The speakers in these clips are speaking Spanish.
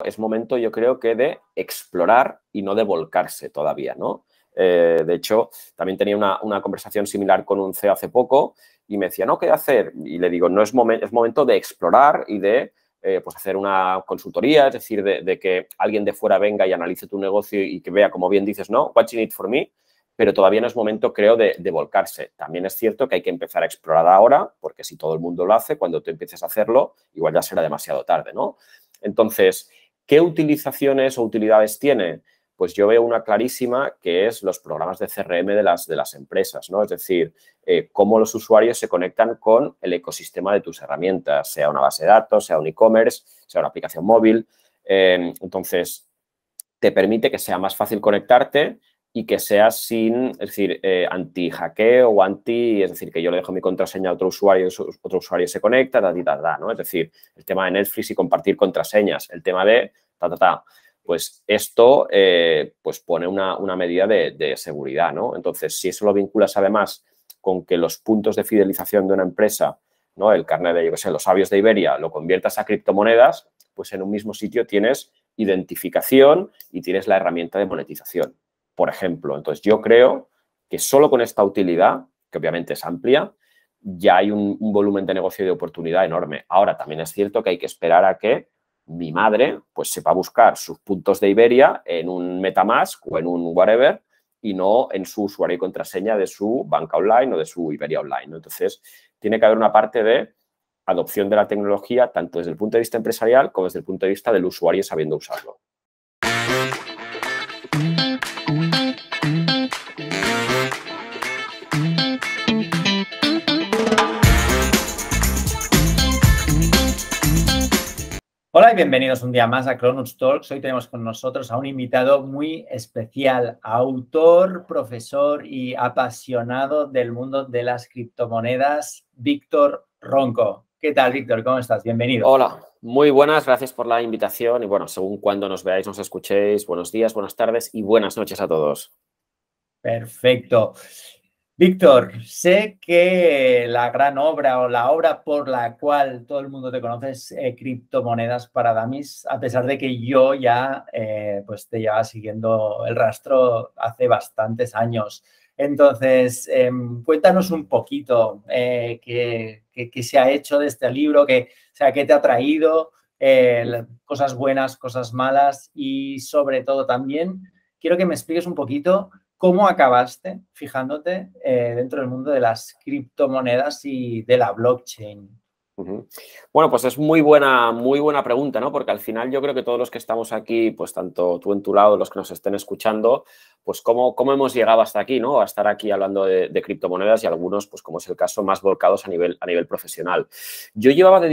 es momento, yo creo, que de explorar y no de volcarse todavía, ¿no? De hecho, también tenía una conversación similar con un CEO hace poco y me decía, ¿no? ¿Qué hacer? Y le digo, no es momento de explorar y de pues hacer una consultoría, es decir, de que alguien de fuera venga y analice tu negocio y que vea, como bien dices, ¿no? What's in it for me? Pero todavía no es momento, creo, de volcarse. También es cierto que hay que empezar a explorar ahora, porque si todo el mundo lo hace, cuando tú empieces a hacerlo, igual ya será demasiado tarde, ¿no? Entonces, ¿qué utilizaciones o utilidades tiene? Pues yo veo una clarísima que es los programas de CRM de las empresas, ¿no? Es decir, cómo los usuarios se conectan con el ecosistema de tus herramientas, sea una base de datos, sea un e-commerce, sea una aplicación móvil. Entonces, te permite que sea más fácil conectarte y que sea sin, es decir, anti-hackeo o es decir, que yo le dejo mi contraseña a otro usuario se conecta, ¿no? Es decir, el tema de Netflix y compartir contraseñas, el tema de pues esto pues pone una medida de seguridad, ¿no? Entonces, si eso lo vinculas además con que los puntos de fidelización de una empresa, ¿no? El carnet de, yo qué sé, los sabios de Iberia, lo conviertas a criptomonedas, pues en un mismo sitio tienes identificación y tienes la herramienta de monetización, por ejemplo. Entonces, yo creo que solo con esta utilidad, que obviamente es amplia, ya hay un volumen de negocio y de oportunidad enorme. Ahora, también es cierto que hay que esperar a que mi madre pues sepa buscar sus puntos de Iberia en un MetaMask o en un whatever y no en su usuario y contraseña de su banca online o de su Iberia online, ¿no? Entonces, tiene que haber una parte de adopción de la tecnología tanto desde el punto de vista empresarial como desde el punto de vista del usuario sabiendo usarlo. Hola y bienvenidos un día más a Cronuts Talks. Hoy tenemos con nosotros a un invitado muy especial, autor, profesor y apasionado del mundo de las criptomonedas, Víctor Ronco. ¿Qué tal, Víctor? ¿Cómo estás? Bienvenido. Hola, muy buenas, gracias por la invitación y bueno, según cuando nos veáis, nos escuchéis, buenos días, buenas tardes y buenas noches a todos. Perfecto. Víctor, sé que la gran obra o la obra por la cual todo el mundo te conoce es Criptomonedas para Dummies, a pesar de que yo ya pues te llevaba siguiendo el rastro hace bastantes años. Entonces, cuéntanos un poquito qué se ha hecho de este libro, qué te ha traído, cosas buenas, cosas malas y sobre todo también quiero que me expliques un poquito ¿cómo acabaste fijándote dentro del mundo de las criptomonedas y de la blockchain? Bueno, pues es muy buena pregunta, ¿no? Porque al final yo creo que todos los que estamos aquí, pues tanto tú en tu lado, los que nos estén escuchando, pues cómo hemos llegado hasta aquí, ¿no? A estar aquí hablando de criptomonedas y algunos, pues como es el caso, más volcados a nivel profesional. Yo me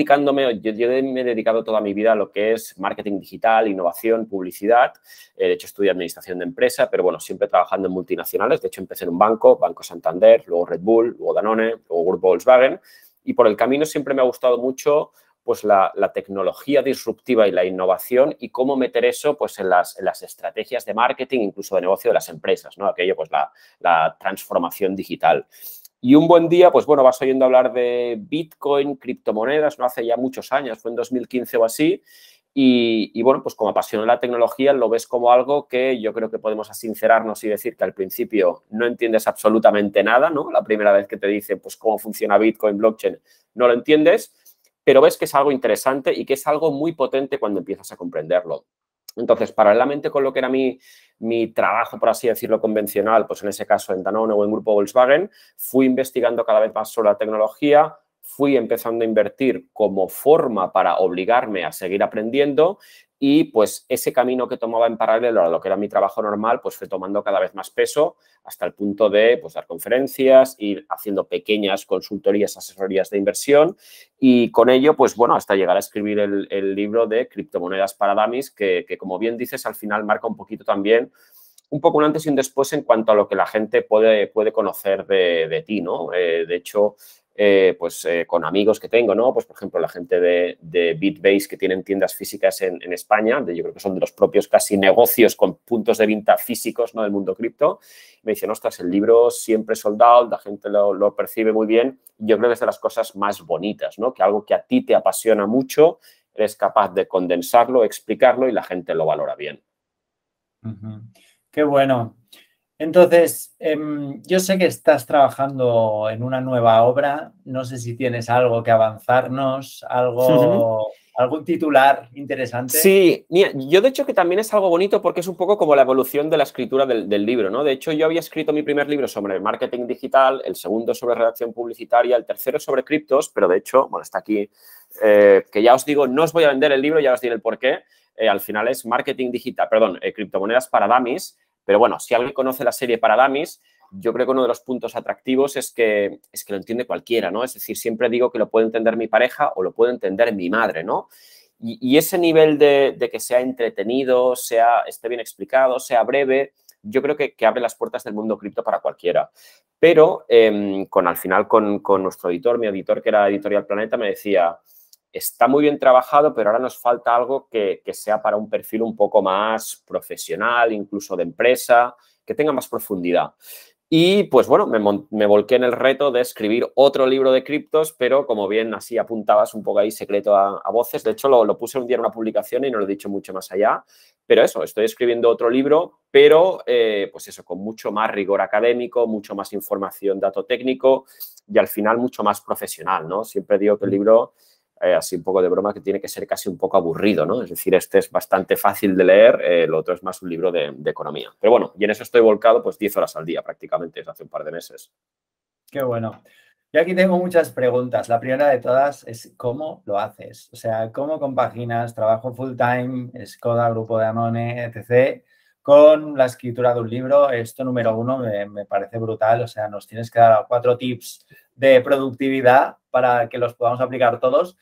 he dedicado toda mi vida a lo que es marketing digital, innovación, publicidad. De hecho, estudié administración de empresa, pero bueno, siempre trabajando en multinacionales. De hecho, empecé en un Banco Santander, luego Red Bull, luego Danone, luego Grupo Volkswagen. Y por el camino siempre me ha gustado mucho pues, la tecnología disruptiva y la innovación y cómo meter eso pues, en las estrategias de marketing, incluso de negocio de las empresas, ¿no? Aquello, pues la transformación digital. Y un buen día, pues bueno, vas oyendo hablar de Bitcoin, criptomonedas, no hace ya muchos años, fue en 2015 o así. Y bueno, pues como apasiona la tecnología, lo ves como algo que yo creo que podemos sincerarnos y decir que al principio no entiendes absolutamente nada, ¿no? La primera vez que te dicen, pues, cómo funciona Bitcoin, blockchain, no lo entiendes, pero ves que es algo interesante y que es algo muy potente cuando empiezas a comprenderlo. Entonces, paralelamente con lo que era mi trabajo, por así decirlo, convencional, pues en ese caso en Danone o en Grupo Volkswagen, fui investigando cada vez más sobre la tecnología, fui empezando a invertir como forma para obligarme a seguir aprendiendo y pues ese camino que tomaba en paralelo a lo que era mi trabajo normal, pues fue tomando cada vez más peso hasta el punto de pues, dar conferencias, ir haciendo pequeñas consultorías, asesorías de inversión y con ello, pues bueno, hasta llegar a escribir el libro de Criptomonedas para Dummies, que como bien dices, al final marca un poquito también un poco un antes y un después en cuanto a lo que la gente puede conocer de ti, ¿no? De hecho, con amigos que tengo, ¿no? Pues, por ejemplo, la gente de Bitbase que tienen tiendas físicas en España, yo creo que son de los propios casi negocios con puntos de venta físicos, ¿no? Del mundo cripto. Me dicen, ostras, el libro siempre sold out, la gente lo percibe muy bien. Yo creo que es de las cosas más bonitas, ¿no? Que algo que a ti te apasiona mucho, eres capaz de condensarlo, explicarlo y la gente lo valora bien. Qué bueno. Entonces, yo sé que estás trabajando en una nueva obra. No sé si tienes algo que avanzarnos, algún titular interesante. Sí, mira, yo de hecho que también es algo bonito porque es un poco como la evolución de la escritura del libro, ¿no? De hecho, yo había escrito mi primer libro sobre marketing digital, el segundo sobre redacción publicitaria, el tercero sobre criptos, pero de hecho, bueno, está aquí, que ya os digo, no os voy a vender el libro, ya os diré el porqué. Al final es marketing digital, perdón, criptomonedas para dummies, pero bueno, si alguien conoce la serie para dummies, yo creo que uno de los puntos atractivos es que lo entiende cualquiera, ¿no? Es decir, siempre digo que lo puede entender mi pareja o lo puede entender mi madre, ¿no? Y ese nivel de que sea entretenido, esté bien explicado, sea breve, yo creo que abre las puertas del mundo cripto para cualquiera. Pero al final con nuestro editor, mi editor que era Editorial Planeta, me decía, está muy bien trabajado, pero ahora nos falta algo que sea para un perfil un poco más profesional, incluso de empresa, que tenga más profundidad. Y pues bueno, me volqué en el reto de escribir otro libro de criptos, pero como bien así apuntabas un poco ahí secreto a voces. De hecho, lo puse un día en una publicación y no lo he dicho mucho más allá. Pero eso, estoy escribiendo otro libro, pero pues eso, con mucho más rigor académico, mucho más información, dato técnico y al final mucho más profesional, ¿no? Siempre digo que el libro, así un poco de broma, que tiene que ser casi un poco aburrido, ¿no? Es decir, este es bastante fácil de leer, el otro es más un libro de economía. Pero bueno, y en eso estoy volcado pues 10 horas al día prácticamente, desde hace un par de meses. Qué bueno. Yo aquí tengo muchas preguntas. La primera de todas es ¿cómo lo haces? O sea, ¿cómo compaginas trabajo full time, Skoda, Grupo de Danone, etc., con la escritura de un libro? Esto, número uno, me parece brutal. O sea, nos tienes que dar 4 tips de productividad para que los podamos aplicar todos.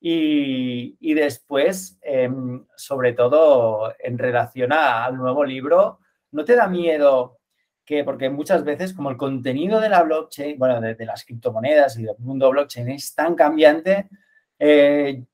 Y después, sobre todo, en relación al nuevo libro, ¿no te da miedo que, porque muchas veces como el contenido de la blockchain, bueno, de las criptomonedas y del mundo blockchain es tan cambiante,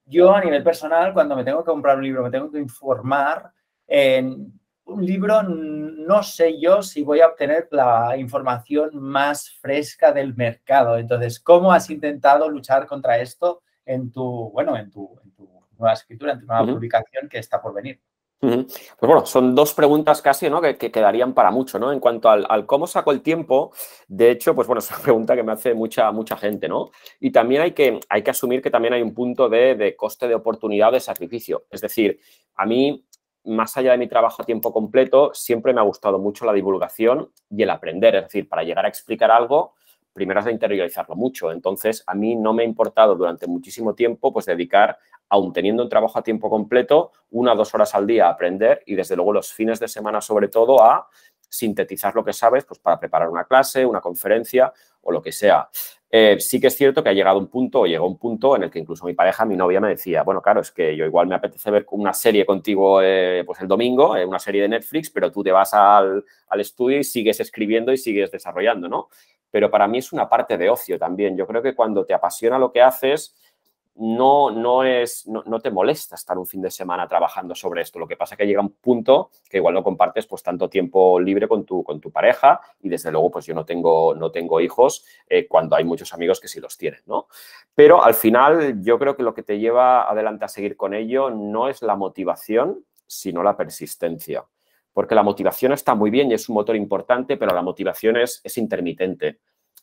yo a nivel personal, cuando me tengo que comprar un libro, me tengo que informar, en un libro no sé yo si voy a obtener la información más fresca del mercado. Entonces, ¿cómo has intentado luchar contra esto en tu nueva escritura, en tu nueva publicación que está por venir? Pues bueno, son dos preguntas casi, ¿no? que quedarían para mucho, ¿no? En cuanto al cómo saco el tiempo, de hecho, pues bueno, es una pregunta que me hace mucha gente, ¿no? Y también hay que asumir que también hay un punto de coste de oportunidad o de sacrificio. Es decir, a mí, más allá de mi trabajo a tiempo completo, siempre me ha gustado mucho la divulgación y el aprender. Es decir, para llegar a explicar algo, primero has de interiorizarlo mucho. Entonces, a mí no me ha importado durante muchísimo tiempo pues dedicar, aun teniendo un trabajo a tiempo completo, 1 o 2 horas al día a aprender y desde luego los fines de semana sobre todo a sintetizar lo que sabes pues para preparar una clase, una conferencia o lo que sea. Sí que es cierto que ha llegado un punto o llegó un punto en el que incluso mi pareja, mi novia me decía, bueno, claro, es que yo igual me apetece ver una serie contigo pues el domingo, una serie de Netflix, pero tú te vas al estudio y sigues escribiendo y sigues desarrollando, ¿no? Pero para mí es una parte de ocio también. Yo creo que cuando te apasiona lo que haces, no te molesta estar un fin de semana trabajando sobre esto. Lo que pasa es que llega un punto que igual no compartes pues tanto tiempo libre con tu pareja y desde luego pues yo no tengo hijos cuando hay muchos amigos que sí los tienen, ¿no? Pero al final yo creo que lo que te lleva adelante a seguir con ello no es la motivación, sino la persistencia. Porque la motivación está muy bien y es un motor importante, pero la motivación es intermitente.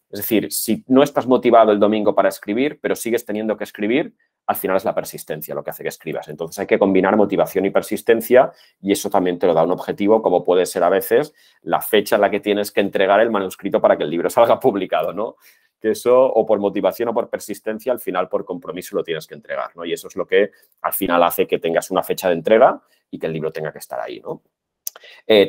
Es decir, si no estás motivado el domingo para escribir, pero sigues teniendo que escribir, al final es la persistencia lo que hace que escribas. Entonces hay que combinar motivación y persistencia y eso también te lo da un objetivo, como puede ser a veces la fecha en la que tienes que entregar el manuscrito para que el libro salga publicado, ¿no? Que eso, o por motivación o por persistencia, al final por compromiso lo tienes que entregar, ¿no? Y eso es lo que al final hace que tengas una fecha de entrega y que el libro tenga que estar ahí, ¿no?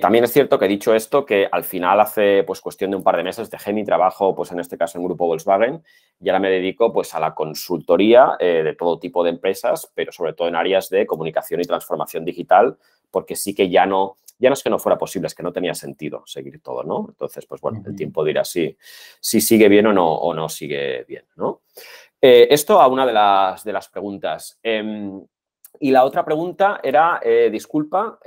También es cierto que, dicho esto, que al final hace pues cuestión de un par de meses dejé mi trabajo, pues en este caso en Grupo Volkswagen, y ahora me dedico pues a la consultoría de todo tipo de empresas, pero sobre todo en áreas de comunicación y transformación digital, porque sí que ya no es que no fuera posible, es que no tenía sentido seguir todo, ¿no? Entonces, pues bueno, el tiempo dirá si sigue bien o no sigue bien, ¿no? Esto a una de las preguntas. Y la otra pregunta era, disculpa.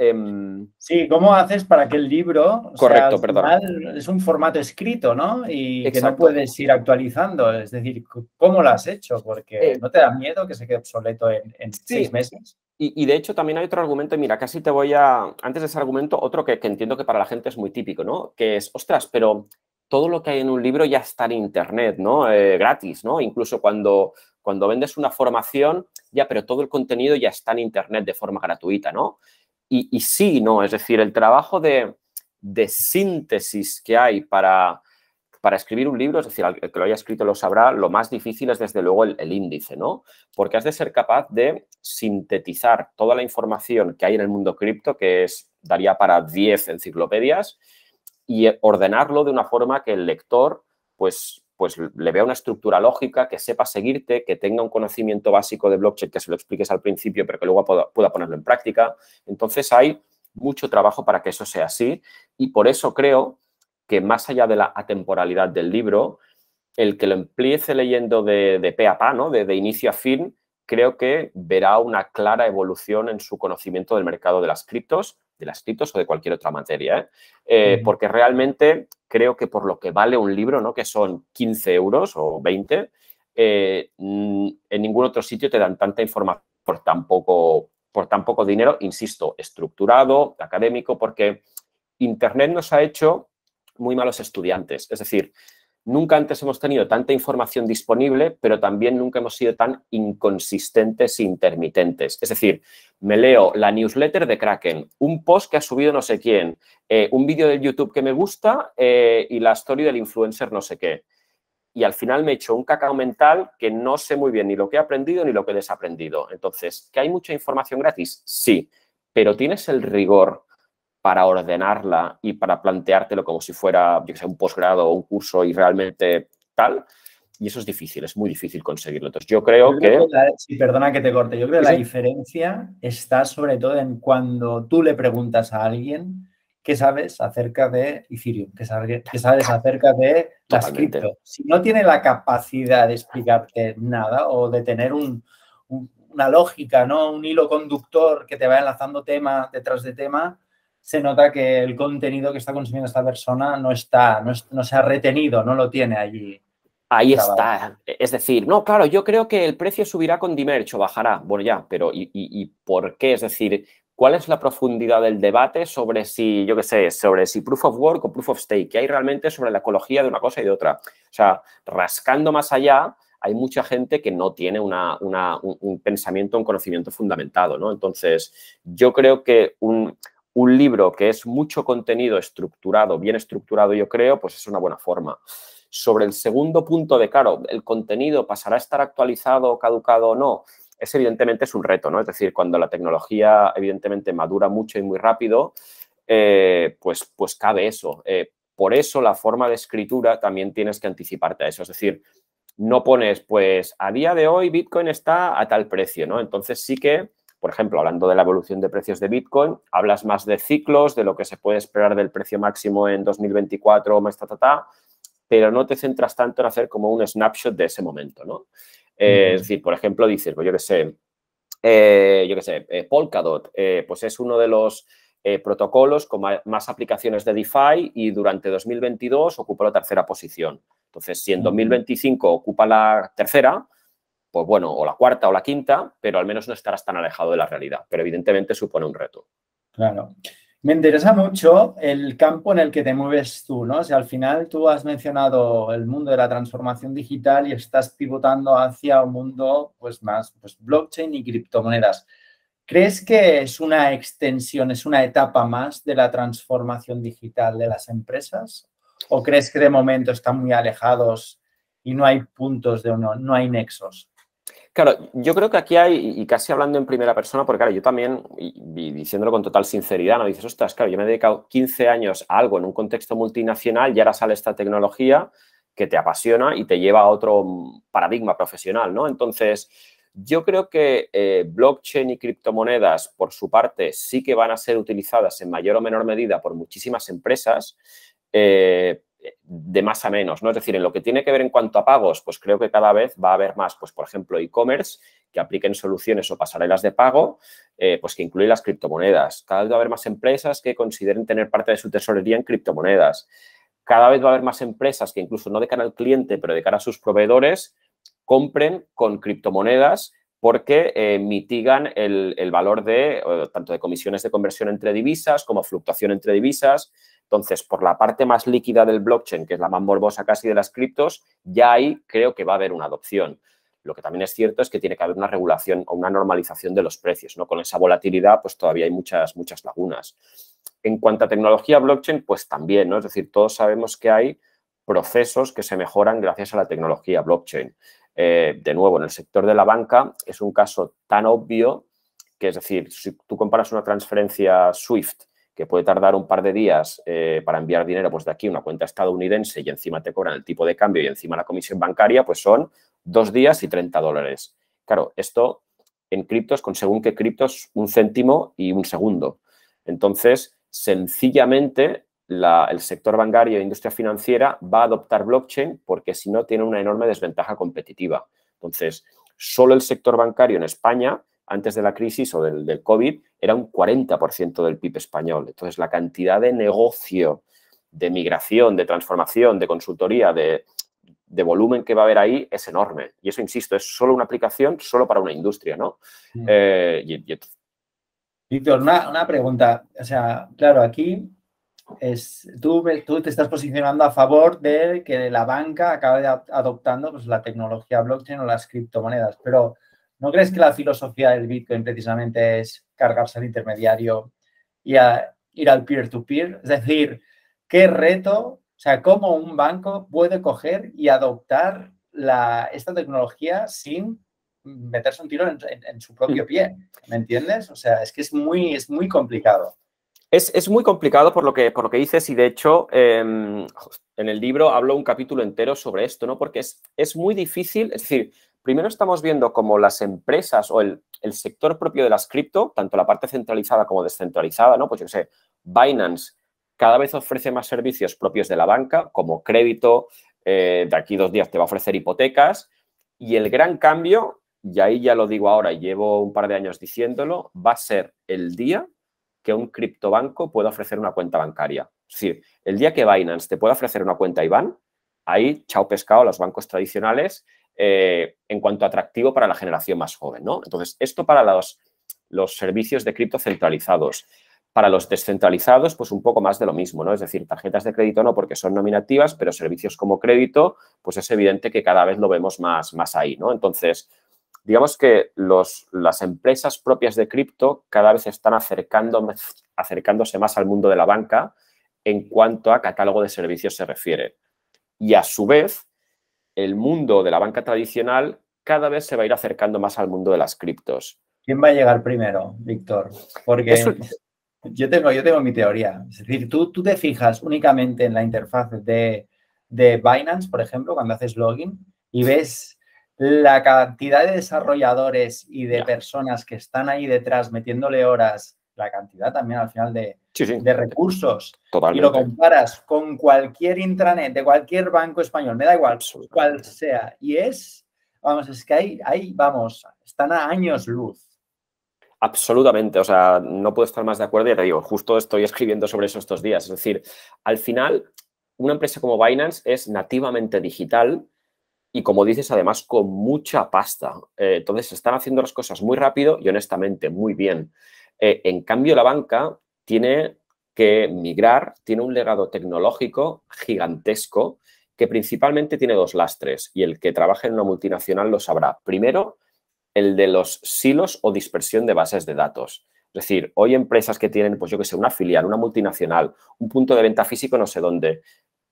Sí, ¿cómo haces para que el libro, o sea, al Correcto, perdona. final es un formato escrito, ¿no? Y que no Exacto. puedes ir actualizando. Es decir, ¿cómo lo has hecho? Porque Eh, ¿no te da miedo que se quede obsoleto en sí, 6 meses? y de hecho también hay otro argumento, y mira, casi te voy a, antes de ese argumento, otro que entiendo que para la gente es muy típico, ¿no? Que es, ostras, pero todo lo que hay en un libro ya está en Internet, ¿no? Gratis, ¿no? Incluso cuando vendes una formación, ya, pero todo el contenido ya está en Internet de forma gratuita, ¿no? Y sí, ¿no? Es decir, el trabajo de síntesis que hay para escribir un libro, es decir, el que lo haya escrito lo sabrá, lo más difícil es desde luego el índice, ¿no? Porque has de ser capaz de sintetizar toda la información que hay en el mundo cripto, que daría para 10 enciclopedias, y ordenarlo de una forma que el lector pues le vea una estructura lógica, que sepa seguirte, que tenga un conocimiento básico de blockchain, que se lo expliques al principio, pero que luego pueda ponerlo en práctica. Entonces hay mucho trabajo para que eso sea así, y por eso creo que más allá de la atemporalidad del libro, el que lo empiece leyendo de pe a pa, ¿no? De inicio a fin, creo que verá una clara evolución en su conocimiento del mercado de las criptos o de cualquier otra materia. Porque realmente creo que por lo que vale un libro, ¿no? Que son 15 euros o 20, en ningún otro sitio te dan tanta información por tan poco dinero, insisto, estructurado, académico, porque Internet nos ha hecho muy malos estudiantes. Es decir, nunca antes hemos tenido tanta información disponible, pero también nunca hemos sido tan inconsistentes e intermitentes. Es decir, me leo la newsletter de Kraken, un post que ha subido no sé quién, un vídeo de YouTube que me gusta y la story del influencer no sé qué. Y al final me he hecho un cacao mental que no sé muy bien ni lo que he aprendido ni lo que he desaprendido. Entonces, ¿que hay mucha información gratis? Sí, pero ¿tienes el rigor para ordenarla y para planteártelo como si fuera, yo que sé, un posgrado o un curso y realmente tal? Y eso es difícil, es muy difícil conseguirlo. Entonces, yo creo Yo creo que... que sí, perdona que te corte, yo creo que Sí, la sí, diferencia está sobre todo en cuando tú le preguntas a alguien qué sabes acerca de Ethereum, qué sabes acerca de las totalmente. cripto. Si no tiene la capacidad de explicarte nada o de tener una lógica, ¿no? Un hilo conductor que te va enlazando tema detrás de tema, se nota que el contenido que está consumiendo esta persona no se ha retenido, no lo tiene allí Ahí grabado. está. Es decir, no, claro, yo creo que el precio subirá con Dimerch o bajará. Bueno, ya, pero ¿y por qué? Es decir, ¿cuál es la profundidad del debate sobre si, yo qué sé, sobre si proof of work o proof of stake? ¿Qué hay realmente sobre la ecología de una cosa y de otra? O sea, rascando más allá, hay mucha gente que no tiene un pensamiento, un conocimiento fundamentado, ¿no? Entonces, yo creo que un libro que es mucho contenido estructurado, bien estructurado, yo creo, pues es una buena forma. Sobre el segundo punto de, claro, el contenido pasará a estar actualizado, caducado o no, evidentemente es un reto, ¿no? Es decir, cuando la tecnología evidentemente madura mucho y muy rápido, pues cabe eso. Por eso la forma de escritura también tienes que anticiparte a eso. Es decir, no pones, pues, a día de hoy Bitcoin está a tal precio, ¿no? Entonces sí que, por ejemplo, hablando de la evolución de precios de Bitcoin, hablas más de ciclos, de lo que se puede esperar del precio máximo en 2024 o más, pero no te centras tanto en hacer como un snapshot de ese momento, ¿no? Es decir, por ejemplo, dices, pues yo qué sé, Polkadot, pues es uno de los protocolos con más aplicaciones de DeFi y durante 2022 ocupa la tercera posición. Entonces, si en 2025 ocupa la tercera, pues bueno, o la cuarta o la quinta, pero al menos no estarás tan alejado de la realidad. Pero evidentemente supone un reto. Claro. Me interesa mucho el campo en el que te mueves tú, ¿no? O sea, al final tú has mencionado el mundo de la transformación digital y estás pivotando hacia un mundo pues más pues, blockchain y criptomonedas. ¿Crees que es una extensión, es una etapa más de la transformación digital de las empresas? ¿O crees que de momento están muy alejados y no hay puntos de unión, no hay nexos? Claro, yo creo que aquí hay, y casi hablando en primera persona, porque claro, yo también, y diciéndolo con total sinceridad, ¿no? Dices, ostras, claro, yo me he dedicado 15 años a algo en un contexto multinacional y ahora sale esta tecnología que te apasiona y te lleva a otro paradigma profesional, ¿no? Entonces, yo creo que blockchain y criptomonedas, por su parte, sí que van a ser utilizadas en mayor o menor medida por muchísimas empresas. de más a menos, ¿no? Es decir, en lo que tiene que ver en cuanto a pagos, pues creo que cada vez va a haber más, pues por ejemplo, e-commerce que apliquen soluciones o pasarelas de pago, pues que incluyen las criptomonedas. Cada vez va a haber más empresas que consideren tener parte de su tesorería en criptomonedas. Cada vez va a haber más empresas que incluso no de cara al cliente, pero de cara a sus proveedores, compren con criptomonedas porque mitigan el valor de tanto de comisiones de conversión entre divisas como fluctuación entre divisas. Entonces, por la parte más líquida del blockchain, que es la más morbosa casi de las criptos, ya ahí creo que va a haber una adopción. Lo que también es cierto es que tiene que haber una regulación o una normalización de los precios, ¿no? Con esa volatilidad, pues todavía hay muchas lagunas. En cuanto a tecnología blockchain, pues también, ¿no? Es decir, todos sabemos que hay procesos que se mejoran gracias a la tecnología blockchain. De nuevo, en el sector de la banca es un caso tan obvio que, es decir, si tú comparas una transferencia SWIFT que puede tardar un par de días para enviar dinero pues de aquí a una cuenta estadounidense y encima te cobran el tipo de cambio y encima la comisión bancaria, pues son 2 días y $30. Claro, esto en criptos, con según qué criptos, 1 céntimo y 1 segundo. Entonces, sencillamente, el sector bancario e industria financiera va a adoptar blockchain porque si no tiene una enorme desventaja competitiva. Entonces, solo el sector bancario en España, antes de la crisis o del COVID, era un 40% del PIB español. Entonces, la cantidad de negocio, de migración, de transformación, de consultoría, de volumen que va a haber ahí es enorme. Y eso, insisto, es solo una aplicación, solo para una industria, ¿no? Víctor, una pregunta. O sea, claro, aquí tú te estás posicionando a favor de que la banca acabe adoptando pues, la tecnología blockchain o las criptomonedas, pero ¿no crees que la filosofía del Bitcoin precisamente es cargarse al intermediario y ir al peer-to-peer? Es decir, ¿qué reto, o sea, cómo un banco puede coger y adoptar esta tecnología sin meterse un tiro en su propio pie? ¿Me entiendes? O sea, es que es muy complicado. Es muy complicado por lo que dices y, de hecho, en el libro hablo un capítulo entero sobre esto, ¿no? Porque es muy difícil, es decir, primero estamos viendo cómo las empresas o el sector propio de las cripto, tanto la parte centralizada como descentralizada, ¿no? Pues yo qué sé, Binance cada vez ofrece más servicios propios de la banca, como crédito, de aquí 2 días te va a ofrecer hipotecas, y el gran cambio, y ahí ya lo digo ahora y llevo un par de años diciéndolo, va a ser el día que un criptobanco pueda ofrecer una cuenta bancaria. Es decir, el día que Binance te pueda ofrecer una cuenta IBAN, ahí, chao pescado a los bancos tradicionales en cuanto a atractivo para la generación más joven, ¿no? Entonces, esto para los servicios de cripto centralizados. Para los descentralizados, pues un poco más de lo mismo, ¿no? Es decir, tarjetas de crédito no porque son nominativas, pero servicios como crédito, pues es evidente que cada vez lo vemos más ahí, ¿no? Entonces, digamos que las empresas propias de cripto cada vez están acercándose más al mundo de la banca en cuanto a catálogo de servicios se refiere. Y a su vez, el mundo de la banca tradicional cada vez se va a ir acercando más al mundo de las criptos. ¿Quién va a llegar primero, Víctor? Porque yo tengo mi teoría. Es decir, tú te fijas únicamente en la interfaz de Binance, por ejemplo, cuando haces login y ves la cantidad de desarrolladores y de personas que están ahí detrás metiéndole horas, la cantidad también al final de recursos. Totalmente. Y lo comparas con cualquier intranet de cualquier banco español, me da igual cuál sea. Y es que ahí vamos, están a años luz. Absolutamente, o sea, no puedo estar más de acuerdo, ya te digo, justo estoy escribiendo sobre eso estos días. Es decir, al final, una empresa como Binance es nativamente digital y, como dices, además con mucha pasta. Entonces, están haciendo las cosas muy rápido y, honestamente, muy bien. En cambio, la banca tiene que migrar, tiene un legado tecnológico gigantesco que principalmente tiene 2 lastres, y el que trabaja en una multinacional lo sabrá. Primero, el de los silos o dispersión de bases de datos. Es decir, hoy empresas que tienen, pues yo que sé, una filial, una multinacional, un punto de venta físico no sé dónde,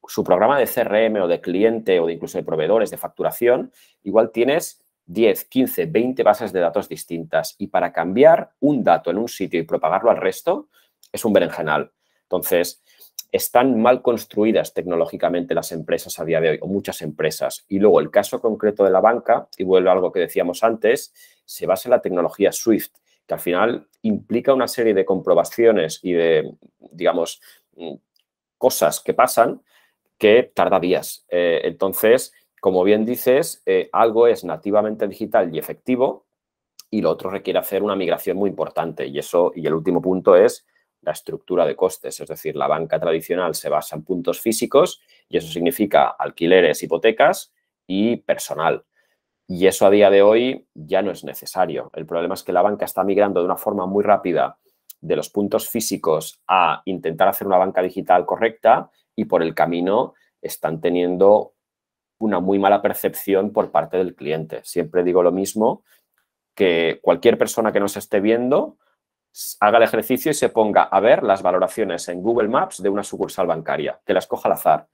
su programa de CRM o de cliente o de incluso de proveedores de facturación, igual tienes 10, 15, 20 bases de datos distintas, y para cambiar un dato en un sitio y propagarlo al resto es un berenjenal. Entonces, están mal construidas tecnológicamente las empresas a día de hoy, o muchas empresas. Y luego el caso concreto de la banca, y vuelve a algo que decíamos antes, se basa en la tecnología SWIFT, que al final implica una serie de comprobaciones y de, digamos, cosas que pasan que tarda días. Entonces, como bien dices, algo es nativamente digital y efectivo y lo otro requiere hacer una migración muy importante. Y el último punto es la estructura de costes. Es decir, la banca tradicional se basa en puntos físicos y eso significa alquileres, hipotecas y personal. Y eso a día de hoy ya no es necesario. El problema es que la banca está migrando de una forma muy rápida de los puntos físicos a intentar hacer una banca digital correcta y por el camino están teniendo una muy mala percepción por parte del cliente. Siempre digo lo mismo, que cualquier persona que nos esté viendo haga el ejercicio y se ponga a ver las valoraciones en Google Maps de una sucursal bancaria, que las coja al azar.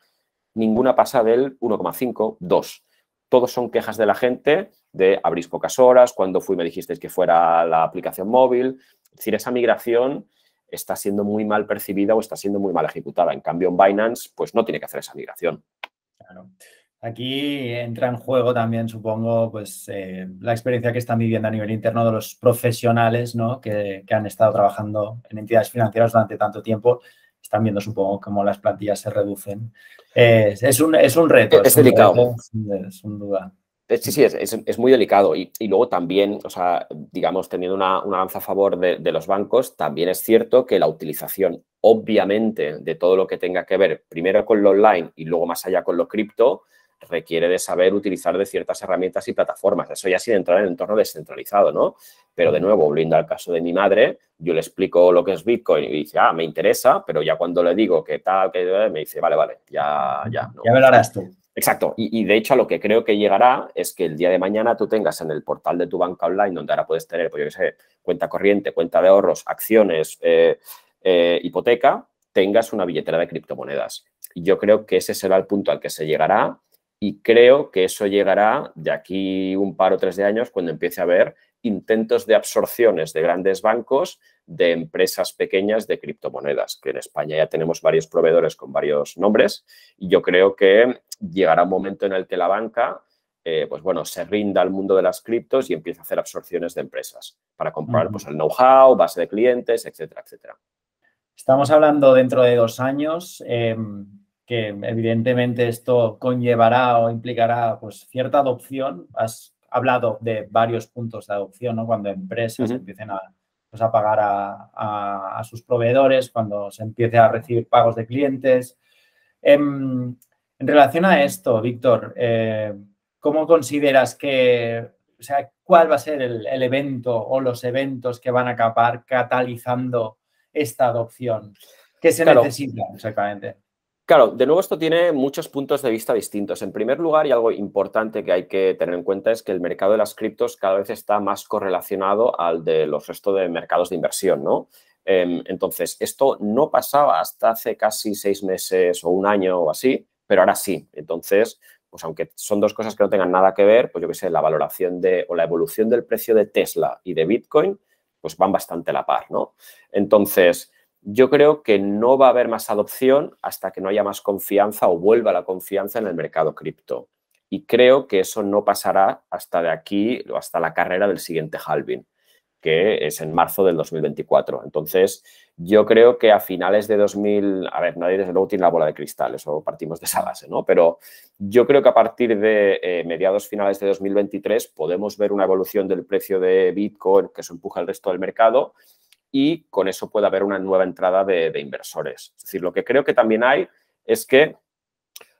Ninguna pasa del 1,5, 2. Todos son quejas de la gente de abrís pocas horas, cuando fui me dijisteis que fuera la aplicación móvil. Es decir, esa migración está siendo muy mal percibida o está siendo muy mal ejecutada. En cambio, en Binance, pues no tiene que hacer esa migración. Claro. Aquí entra en juego también, supongo, pues la experiencia que están viviendo a nivel interno de los profesionales, ¿no? que han estado trabajando en entidades financieras durante tanto tiempo. Están viendo, supongo, cómo las plantillas se reducen. Es un reto. Es delicado. Sin duda. Sí, es muy delicado. Y luego también, o sea, digamos, teniendo una lanza a favor de los bancos, también es cierto que la utilización, obviamente, de todo lo que tenga que ver primero con lo online y luego más allá con lo cripto, requiere de saber utilizar de ciertas herramientas y plataformas. Eso ya sin entrar en el entorno descentralizado, ¿no? Pero de nuevo, volviendo al caso de mi madre, yo le explico lo que es Bitcoin y dice, me interesa, pero ya cuando le digo que tal, que me dice, vale, ya. No. Ya me lo harás tú. Exacto. Y de hecho, a lo que creo que llegará es que el día de mañana tú tengas en el portal de tu banca online, donde ahora puedes tener, pues yo qué sé, cuenta corriente, cuenta de ahorros, acciones, hipoteca, tengas una billetera de criptomonedas. Y yo creo que ese será el punto al que se llegará y creo que eso llegará de aquí un par o 3 de años cuando empiece a haber intentos de absorciones de grandes bancos de empresas pequeñas de criptomonedas, que en España ya tenemos varios proveedores con varios nombres y yo creo que llegará un momento en el que la banca pues bueno, se rinda al mundo de las criptos y empieza a hacer absorciones de empresas para comprar pues, el know-how, base de clientes, etcétera, etcétera. Estamos hablando dentro de 2 años, que evidentemente esto conllevará o implicará pues, cierta adopción. Has hablado de varios puntos de adopción, ¿no? Cuando empresas empiecen a pagar a sus proveedores, cuando se empiece a recibir pagos de clientes. En relación a esto, Víctor, ¿cómo consideras que, o sea, cuál va a ser el evento o los eventos que van a acabar catalizando esta adopción? ¿Qué se necesita exactamente? Claro, de nuevo esto tiene muchos puntos de vista distintos. En primer lugar, y algo importante que hay que tener en cuenta es que el mercado de las criptos cada vez está más correlacionado al de los restos de mercados de inversión, ¿no? Entonces, esto no pasaba hasta hace casi 6 meses o un año o así, pero ahora sí. Entonces, pues aunque son dos cosas que no tengan nada que ver, pues yo qué sé, la valoración o la evolución del precio de Tesla y de Bitcoin, pues van bastante a la par, ¿no? Entonces, yo creo que no va a haber más adopción hasta que no haya más confianza o vuelva la confianza en el mercado cripto. Y creo que eso no pasará hasta de aquí o hasta la carrera del siguiente halving, que es en marzo del 2024. Entonces, yo creo que a finales de 2000, a ver, nadie desde luego tiene la bola de cristal, eso partimos de esa base, ¿no? Pero yo creo que a partir de mediados finales de 2023 podemos ver una evolución del precio de Bitcoin que eso empuja el resto del mercado y con eso puede haber una nueva entrada de inversores. Es decir, lo que creo que también hay es que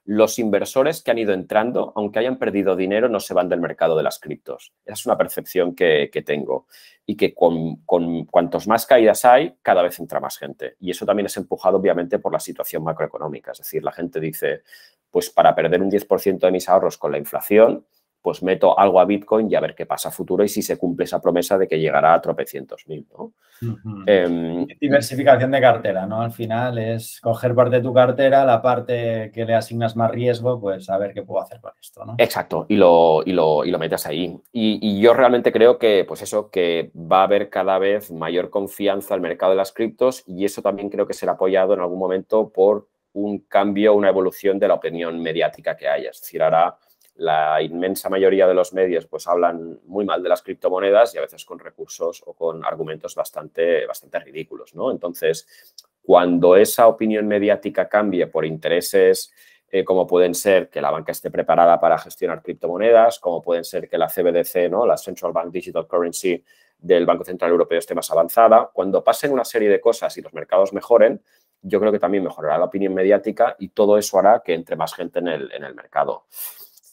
los inversores que han ido entrando, aunque hayan perdido dinero, no se van del mercado de las criptos. Esa es una percepción que tengo y que con cuantos más caídas hay, cada vez entra más gente. Y eso también es empujado, obviamente, por la situación macroeconómica. Es decir, la gente dice, pues para perder un 10% de mis ahorros con la inflación, pues meto algo a Bitcoin y a ver qué pasa a futuro y si se cumple esa promesa de que llegará a tropecientos mil, ¿no? Diversificación de cartera, ¿no? Al final es coger parte de tu cartera, la parte que le asignas más riesgo, pues a ver qué puedo hacer con esto, ¿no? Exacto, y lo metes ahí. Y yo realmente creo que, pues eso, que va a haber cada vez mayor confianza al mercado de las criptos y eso también creo que será apoyado en algún momento por un cambio, una evolución de la opinión mediática que haya. Es decir, ahora la inmensa mayoría de los medios pues hablan muy mal de las criptomonedas y a veces con recursos o con argumentos bastante ridículos, ¿no? Entonces, cuando esa opinión mediática cambie por intereses como pueden ser que la banca esté preparada para gestionar criptomonedas, como pueden ser que la CBDC, ¿no? La Central Bank Digital Currency del Banco Central Europeo esté más avanzada. Cuando pasen una serie de cosas y los mercados mejoren, yo creo que también mejorará la opinión mediática y todo eso hará que entre más gente en el mercado.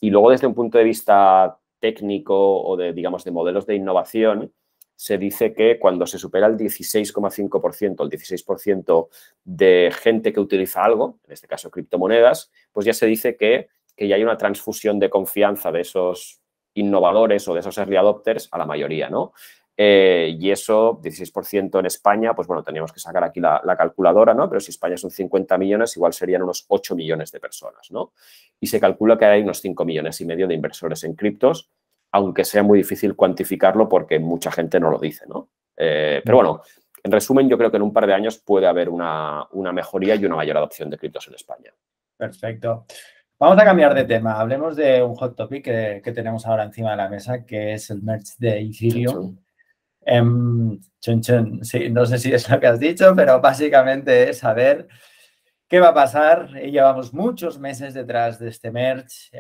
Y luego, desde un punto de vista técnico o de, digamos, de modelos de innovación, se dice que cuando se supera el 16,5%, el 16% de gente que utiliza algo, en este caso criptomonedas, pues ya se dice que ya hay una transfusión de confianza de esos innovadores o de esos early adopters a la mayoría, ¿no? Y eso, 16% en España, pues bueno, teníamos que sacar aquí la calculadora, ¿no? Pero si España son 50 millones, igual serían unos 8 millones de personas, ¿no? Y se calcula que hay unos 5,5 millones de inversores en criptos, aunque sea muy difícil cuantificarlo porque mucha gente no lo dice, ¿no? Pero bueno, en resumen, yo creo que en un par de años puede haber una mejoría y una mayor adopción de criptos en España. Perfecto. Vamos a cambiar de tema. Hablemos de un hot topic que tenemos ahora encima de la mesa, que es el merge de Ethereum. Sí, no sé si es lo que has dicho, pero básicamente es saber qué va a pasar. Llevamos muchos meses detrás de este merge.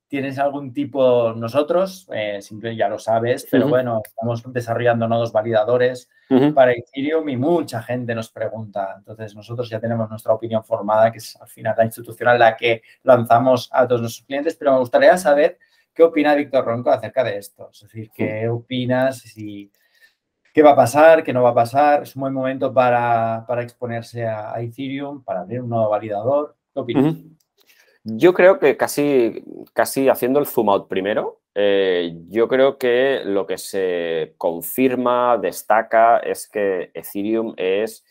¿Tienes algún tipo, nosotros, siempre ya lo sabes, pero bueno, estamos desarrollando nodos validadores para Ethereum y mucha gente nos pregunta. Entonces, nosotros ya tenemos nuestra opinión formada, que es al final la institucional, la que lanzamos a todos nuestros clientes, pero me gustaría saber qué opina Víctor Ronco acerca de esto. Es decir, ¿qué opinas? ¿Qué va a pasar? ¿Qué no va a pasar? ¿Es un buen momento para exponerse a Ethereum, para abrir un nodo validador? ¿Qué opinas? Yo creo que casi haciendo el zoom out primero, yo creo que lo que se confirma, destaca, es que Ethereum es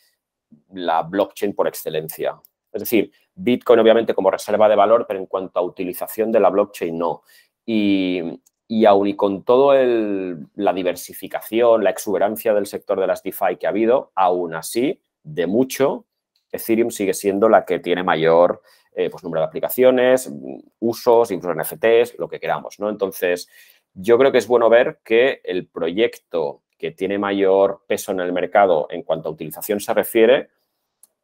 la blockchain por excelencia. Es decir, Bitcoin obviamente como reserva de valor, pero en cuanto a utilización de la blockchain no. Y aún y con todo la diversificación, la exuberancia del sector de las DeFi que ha habido, aún así, de mucho, Ethereum sigue siendo la que tiene mayor pues número de aplicaciones, usos, incluso NFTs, lo que queramos, ¿no? Entonces, yo creo que es bueno ver que el proyecto que tiene mayor peso en el mercado en cuanto a utilización se refiere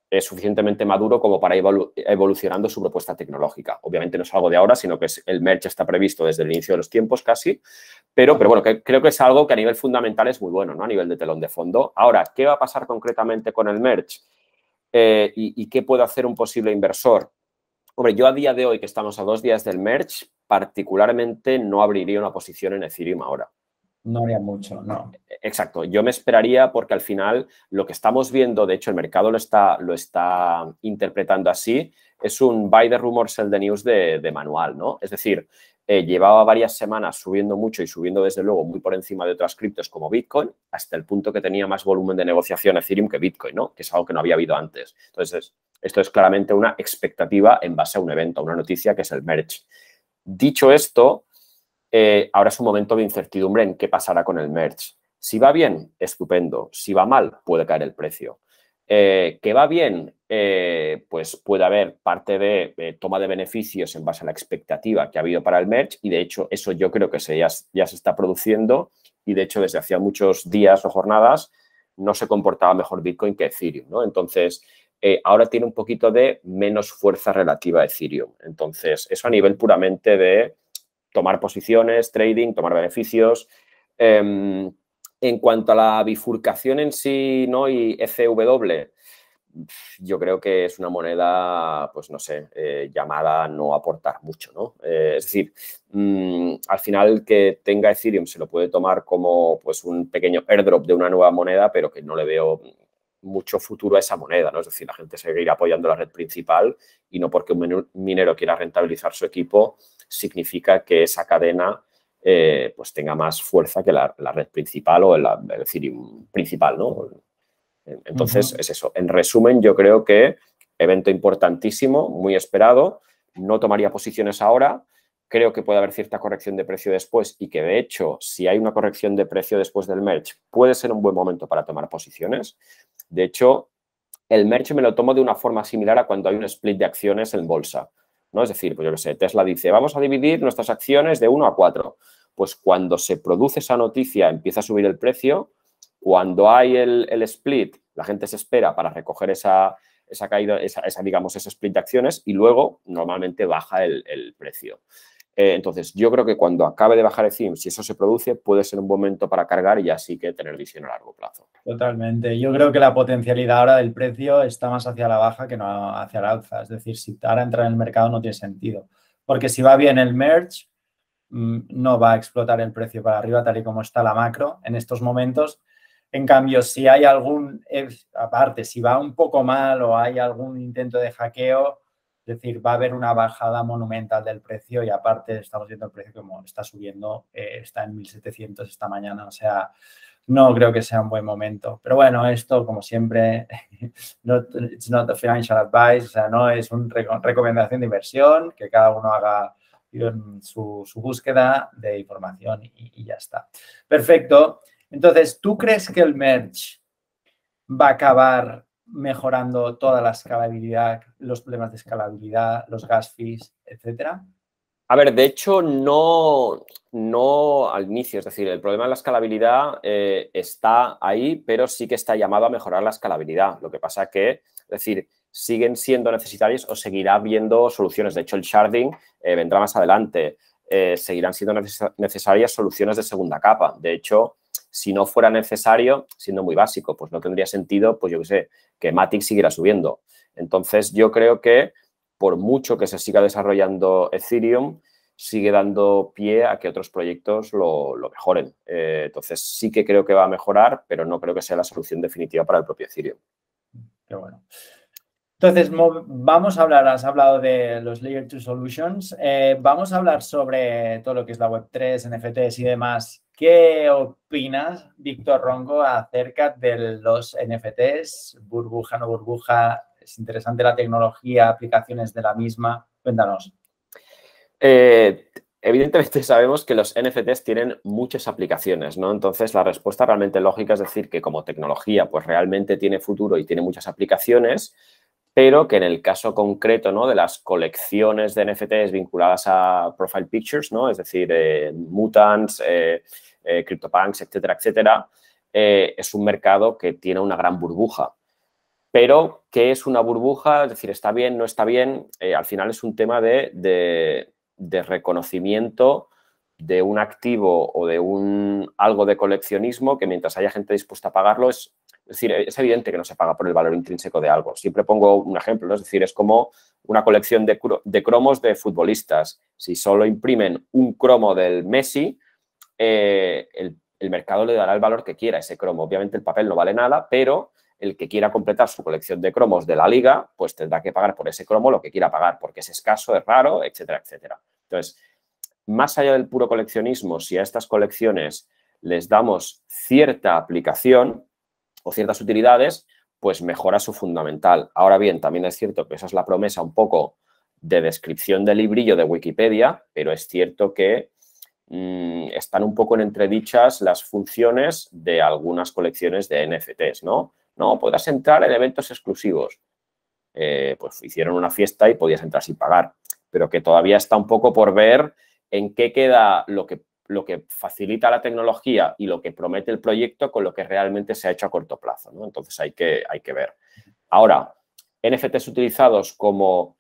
es suficientemente maduro como para ir evolucionando su propuesta tecnológica. Obviamente no es algo de ahora, sino que el merge está previsto desde el inicio de los tiempos casi, pero bueno, creo que es algo que a nivel fundamental es muy bueno, ¿no? A nivel de telón de fondo. Ahora, ¿qué va a pasar concretamente con el merge? ¿Y qué puede hacer un posible inversor? Hombre, yo a día de hoy, que estamos a 2 días del merge, particularmente no abriría una posición en Ethereum ahora. No haría mucho, no. Exacto. Yo me esperaría porque al final lo que estamos viendo, de hecho el mercado lo está interpretando así, es un buy the rumor, sell the news de manual, ¿no? Es decir, llevaba varias semanas subiendo mucho y subiendo desde luego muy por encima de otras criptos como Bitcoin, hasta el punto que tenía más volumen de negociación Ethereum que Bitcoin, ¿no? Que es algo que no había habido antes. Entonces, esto es claramente una expectativa en base a un evento, a una noticia que es el merge. Dicho esto, ahora es un momento de incertidumbre en qué pasará con el merge. Si va bien, estupendo. Si va mal, puede caer el precio. ¿Que va bien? Pues puede haber parte de toma de beneficios en base a la expectativa que ha habido para el merge y, de hecho, eso yo creo que ya se está produciendo y, de hecho, desde hacía muchos días o jornadas no se comportaba mejor Bitcoin que Ethereum, ¿no? Entonces, ahora tiene un poquito de menos fuerza relativa a Ethereum. Entonces, eso a nivel puramente de tomar posiciones, trading, tomar beneficios. En cuanto a la bifurcación en sí, ¿no? Y ECW, yo creo que es una moneda, pues no sé, llamada a no aportar mucho, ¿no? Es decir, al final que tenga Ethereum se lo puede tomar como pues un pequeño airdrop de una nueva moneda, pero que no le veo mucho futuro a esa moneda, ¿no? Es decir, la gente seguirá apoyando la red principal y no porque un minero quiera rentabilizar su equipo significa que esa cadena pues tenga más fuerza que la red principal o el Ethereum principal, ¿no? Entonces, es eso. En resumen, yo creo que evento importantísimo, muy esperado. No tomaría posiciones ahora. Creo que puede haber cierta corrección de precio después y que, de hecho, si hay una corrección de precio después del merge, puede ser un buen momento para tomar posiciones. De hecho, el merge me lo tomo de una forma similar a cuando hay un split de acciones en bolsa, ¿no? Es decir, pues yo qué sé, Tesla dice, vamos a dividir nuestras acciones de 1 a 4. Pues cuando se produce esa noticia, empieza a subir el precio. Cuando hay el split, la gente se espera para recoger esa esa caída, digamos, ese split de acciones y luego normalmente baja el precio. Entonces, yo creo que cuando acabe de bajar Ethereum, si eso se produce, puede ser un momento para cargar y así que tener visión a largo plazo. Totalmente. Yo creo que la potencialidad ahora del precio está más hacia la baja que no hacia la alza. Es decir, si ahora entrar en el mercado no tiene sentido. Porque si va bien el merge, no va a explotar el precio para arriba tal y como está la macro en estos momentos. En cambio, si hay aparte, si va un poco mal o hay algún intento de hackeo, es decir, va a haber una bajada monumental del precio y aparte estamos viendo el precio como está subiendo, está en 1.700 esta mañana, o sea, no creo que sea un buen momento. Pero bueno, esto, como siempre, it's not a financial advice, o sea, no es una recomendación de inversión, que cada uno haga su búsqueda de información y ya está. Perfecto. Entonces, ¿tú crees que el merge va a acabar mejorando toda la escalabilidad, los problemas de escalabilidad, los gas fees, etcétera? A ver, de hecho, no al inicio. Es decir, el problema de la escalabilidad está ahí, pero sí que está llamado a mejorar la escalabilidad. Lo que pasa que, es decir, siguen siendo necesarios o seguirá habiendo soluciones. De hecho, el sharding vendrá más adelante. Seguirán siendo necesarias soluciones de segunda capa. De hecho, si no fuera necesario, siendo muy básico, pues no tendría sentido, pues yo qué sé, que Matic siguiera subiendo. Entonces, yo creo que por mucho que se siga desarrollando Ethereum, sigue dando pie a que otros proyectos lo mejoren. Entonces, sí que creo que va a mejorar, pero no creo que sea la solución definitiva para el propio Ethereum. Qué bueno. Entonces, vamos a hablar, has hablado de los Layer 2 Solutions, vamos a hablar sobre todo lo que es la Web3, NFTs y demás. ¿Qué opinas, Víctor Ronco, acerca de los NFTs? ¿Burbuja, no burbuja? ¿Es interesante la tecnología, aplicaciones de la misma? Cuéntanos. Evidentemente sabemos que los NFTs tienen muchas aplicaciones, ¿no? Entonces, la respuesta realmente lógica es decir que como tecnología, pues realmente tiene futuro y tiene muchas aplicaciones, pero que en el caso concreto, ¿no?, de las colecciones de NFTs vinculadas a Profile Pictures, ¿no?, es decir, Mutants, CryptoPunks, etcétera, etcétera, es un mercado que tiene una gran burbuja. Pero, ¿qué es una burbuja? Es decir, ¿está bien, no está bien? Al final es un tema de reconocimiento de un activo o de algo de coleccionismo que mientras haya gente dispuesta a pagarlo es decir, es evidente que no se paga por el valor intrínseco de algo. Siempre pongo un ejemplo, ¿no? Es decir, es como una colección de cromos de futbolistas. Si solo imprimen un cromo del Messi, el mercado le dará el valor que quiera a ese cromo. Obviamente el papel no vale nada, pero el que quiera completar su colección de cromos de la liga, pues tendrá que pagar por ese cromo lo que quiera pagar, porque es escaso, es raro, etcétera, etcétera. Entonces, más allá del puro coleccionismo, si a estas colecciones les damos cierta aplicación o ciertas utilidades, pues mejora su fundamental. Ahora bien, también es cierto que esa es la promesa un poco de descripción del librillo de Wikipedia, pero es cierto que están un poco en entredichas las funciones de algunas colecciones de NFTs, ¿no? No, podrás entrar en eventos exclusivos. Pues hicieron una fiesta y podías entrar sin pagar, pero que todavía está un poco por ver en qué queda lo que facilita la tecnología y lo que promete el proyecto con lo que realmente se ha hecho a corto plazo, ¿no? Entonces hay que ver. Ahora, NFTs utilizados como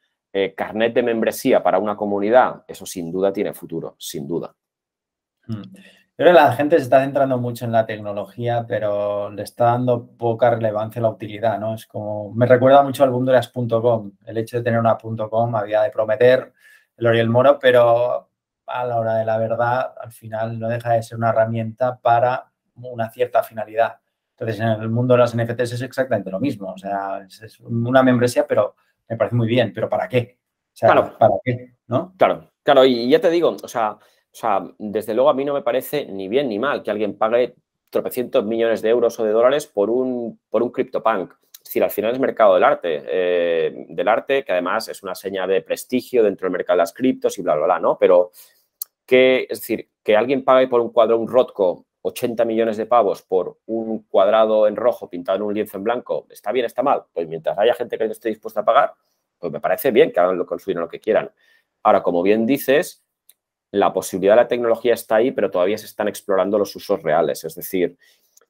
carnet de membresía para una comunidad, eso sin duda tiene futuro, sin duda. Creo que la gente se está centrando mucho en la tecnología, pero le está dando poca relevancia a la utilidad, ¿no? Es como, me recuerda mucho al boom de las .com. El hecho de tener una .com había de prometer el oro y el moro, pero a la hora de la verdad, al final no deja de ser una herramienta para una cierta finalidad. Entonces, en el mundo de los NFTs es exactamente lo mismo. O sea, es una membresía, pero me parece muy bien. ¿Pero para qué? O sea, claro, ¿para qué? ¿No? Claro, y ya te digo, o sea, desde luego a mí no me parece ni bien ni mal que alguien pague tropecientos millones de euros o de dólares por un CryptoPunk. Es decir, al final es mercado del arte que además es una seña de prestigio dentro del mercado de las criptos y bla, bla, bla, ¿no? Pero, es decir, que alguien pague por un cuadro, un Rothko, 80 millones de pavos por un cuadrado en rojo pintado en un lienzo en blanco, ¿está bien, está mal? Pues mientras haya gente que esté dispuesta a pagar, pues me parece bien que hagan lo que quieran. Ahora, como bien dices, la posibilidad de la tecnología está ahí, pero todavía se están explorando los usos reales. Es decir,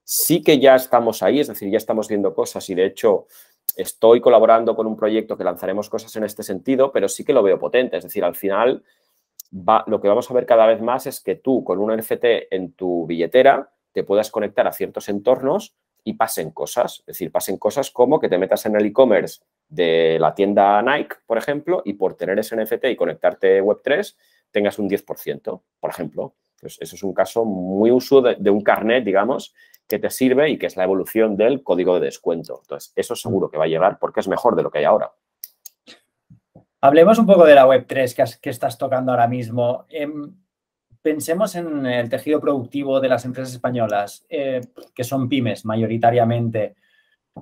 sí que ya estamos ahí, es decir, ya estamos viendo cosas y, de hecho, estoy colaborando con un proyecto que lanzaremos cosas en este sentido, pero sí que lo veo potente. Es decir, al final lo que vamos a ver cada vez más es que tú con un NFT en tu billetera te puedas conectar a ciertos entornos y pasen cosas. Es decir, pasen cosas como que te metas en el e-commerce de la tienda Nike, por ejemplo, y por tener ese NFT y conectarte Web3, tengas un 10%, por ejemplo. Pues eso es un caso muy uso de un carnet, digamos, que te sirve y que es la evolución del código de descuento. Entonces, eso seguro que va a llegar porque es mejor de lo que hay ahora. Hablemos un poco de la Web3 que estás tocando ahora mismo. Pensemos en el tejido productivo de las empresas españolas, que son pymes mayoritariamente.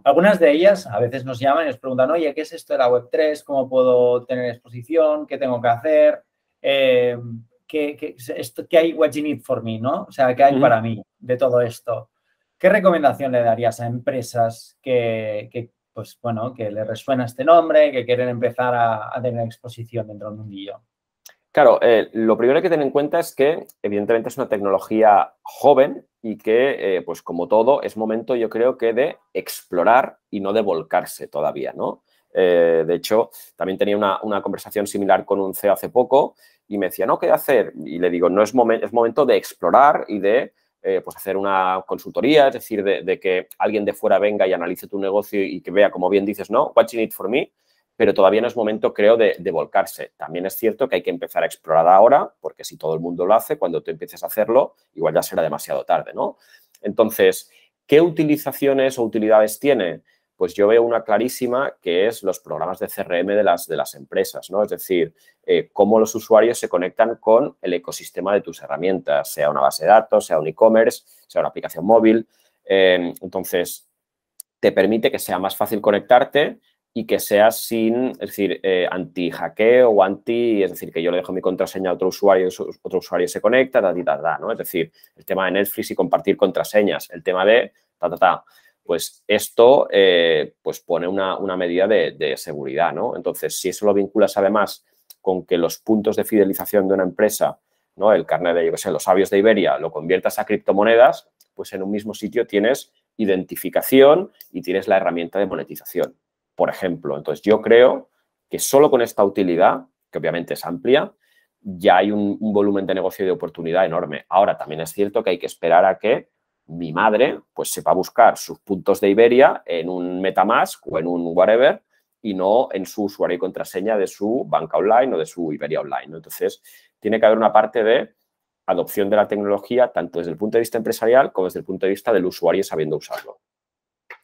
Algunas de ellas a veces nos llaman y nos preguntan, oye, ¿qué es esto de la Web3? ¿Cómo puedo tener exposición? ¿Qué tengo que hacer? ¿Qué hay? What you need for me, ¿no? O sea, ¿qué hay para mí de todo esto? ¿Qué recomendación le darías a empresas pues, bueno, que les resuena este nombre, que quieren empezar a tener exposición dentro del mundillo? Claro, lo primero que hay que tener en cuenta es que, evidentemente, es una tecnología joven y que, pues como todo, es momento, yo creo que de explorar y no de volcarse todavía, ¿no? De hecho, también tenía una conversación similar con un CEO hace poco y me decía, ¿no? ¿Qué hacer? Y le digo, no es momento de explorar y de pues hacer una consultoría, es decir, de que alguien de fuera venga y analice tu negocio y que vea, como bien dices, ¿no? What you need for me. Pero todavía no es momento, creo, de volcarse. También es cierto que hay que empezar a explorar ahora, porque si todo el mundo lo hace, cuando tú empieces a hacerlo, igual ya será demasiado tarde, ¿no? Entonces, ¿qué utilizaciones o utilidades tiene? Pues yo veo una clarísima que es los programas de CRM de las empresas, ¿no? Es decir, cómo los usuarios se conectan con el ecosistema de tus herramientas, sea una base de datos, sea un e-commerce, sea una aplicación móvil. Entonces, te permite que sea más fácil conectarte y que sea sin, es decir, anti-hackeo o es decir, que yo le dejo mi contraseña a otro usuario se conecta, ¿no? Es decir, el tema de Netflix y compartir contraseñas, el tema de pues esto pues pone una medida de seguridad, ¿no? Entonces, si eso lo vinculas además con que los puntos de fidelización de una empresa, ¿no? El carnet de, yo qué sé, los sabios de Iberia, lo conviertas a criptomonedas, pues en un mismo sitio tienes identificación y tienes la herramienta de monetización, por ejemplo. Entonces, yo creo que solo con esta utilidad, que obviamente es amplia, ya hay un volumen de negocio y de oportunidad enorme. Ahora, también es cierto que hay que esperar a que mi madre pues sepa buscar sus puntos de Iberia en un MetaMask o en un whatever y no en su usuario y contraseña de su banca online o de su Iberia online, ¿no? Entonces, tiene que haber una parte de adopción de la tecnología tanto desde el punto de vista empresarial como desde el punto de vista del usuario sabiendo usarlo.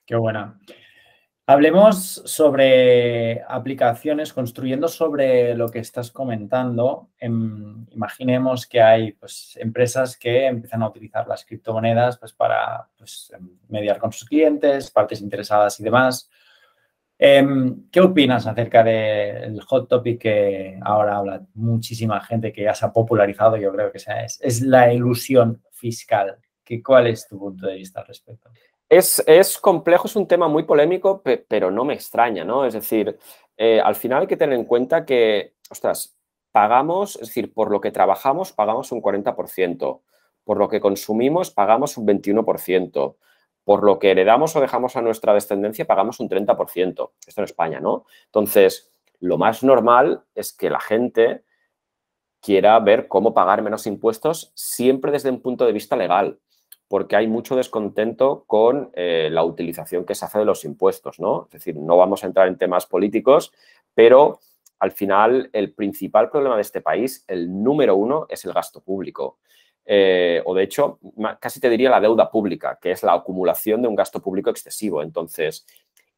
Qué buena. Hablemos sobre aplicaciones, construyendo sobre lo que estás comentando. Imaginemos que hay pues, empresas que empiezan a utilizar las criptomonedas pues, para pues, mediar con sus clientes, partes interesadas y demás. ¿Qué opinas acerca del hot topic que ahora habla muchísima gente, que ya se ha popularizado? Yo creo que es la elusión fiscal. ¿Cuál es tu punto de vista al respecto? Es complejo, es un tema muy polémico, pero no me extraña, ¿no? Es decir, al final hay que tener en cuenta que, ostras, pagamos, es decir, por lo que trabajamos pagamos un 40%, por lo que consumimos pagamos un 21%, por lo que heredamos o dejamos a nuestra descendencia pagamos un 30%. Esto en España, ¿no? Entonces, lo más normal es que la gente quiera ver cómo pagar menos impuestos siempre desde un punto de vista legal, porque hay mucho descontento con la utilización que se hace de los impuestos, ¿no? Es decir, no vamos a entrar en temas políticos, pero al final el principal problema de este país, el número uno, es el gasto público. O de hecho, casi te diría la deuda pública, que es la acumulación de un gasto público excesivo. Entonces,